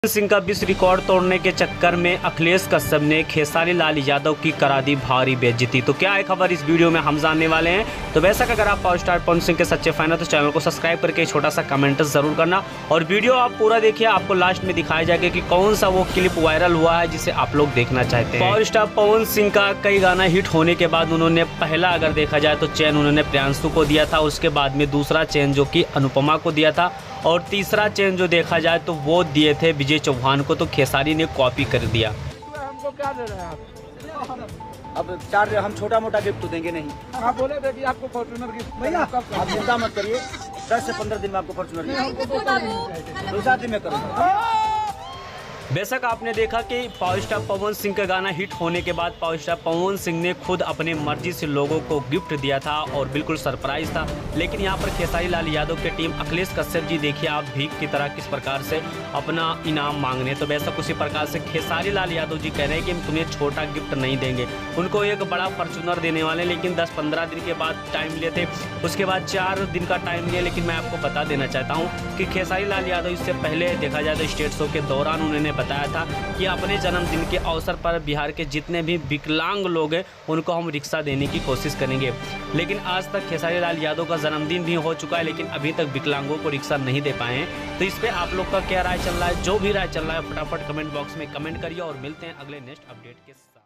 सिंह का विश्व रिकॉर्ड तोड़ने के चक्कर में अखिलेश कश्यप ने खेसारी लाल यादव की करा दी भारी बेइज्जती। तो क्या है खबर इस वीडियो में हम जानने वाले हैं। तो वैसा अगर आप पावर स्टार पवन सिंह के सच्चे फैन हो तो चैनल को सब्सक्राइब करके छोटा सा कमेंट जरूर करना और वीडियो आप पूरा देखिए। आपको लास्ट में दिखाया जाएगा कि कौन सा वो क्लिप वायरल हुआ है जिसे आप लोग देखना चाहते हैं। पावर स्टार पवन सिंह का कई गाना हिट होने के बाद उन्होंने पहला अगर देखा जाए तो चैन उन्होंने प्रियांशु को दिया था, उसके बाद में दूसरा चैन जो कि अनुपमा को दिया था और तीसरा चैन जो देखा जाए तो वो दिए थे विजय चौहान को। तो खेसारी ने कॉपी कर दिया। हमको क्या दे रहे हैं आप? अब चार हम छोटा मोटा गिफ्ट तो देंगे नहीं। आप बोले थे कि आपको फॉर्च्यूनर गिफ्ट भैया आप चिंता मत करिए, 10 से 15 दिन में आपको फॉर्च्यूनर गिफ्ट 2 दिन में करूँगा। बेशक आपने देखा कि पावर स्टार पवन सिंह का गाना हिट होने के बाद पावर स्टार पवन सिंह ने खुद अपने मर्जी से लोगों को गिफ्ट दिया था और बिल्कुल सरप्राइज था। लेकिन यहाँ पर खेसारी लाल यादव की टीम अखिलेश कश्यप जी देखिए आप भीख की तरह किस प्रकार से अपना इनाम मांगने। तो बेशक उसी प्रकार से खेसारी लाल यादव जी कह रहे हैं कि हम तुम्हें छोटा गिफ्ट नहीं देंगे। उनको एक बड़ा फॉर्च्यूनर देने वाले, लेकिन 10-15 दिन के बाद टाइम लिए थे, उसके बाद 4 दिन का टाइम लिया। लेकिन मैं आपको बता देना चाहता हूँ कि खेसारी लाल यादव इससे पहले देखा जाए तो स्टेट शो के दौरान उन्होंने बताया था कि अपने जन्मदिन के अवसर पर बिहार के जितने भी विकलांग लोग हैं उनको हम रिक्शा देने की कोशिश करेंगे। लेकिन आज तक खेसारी लाल यादव का जन्मदिन भी हो चुका है, लेकिन अभी तक विकलांगों को रिक्शा नहीं दे पाए हैं। तो इस पे आप लोग का क्या राय चल रहा है? जो भी राय चल रहा है फटाफट कमेंट बॉक्स में कमेंट करिए और मिलते हैं अगले नेक्स्ट अपडेट के साथ।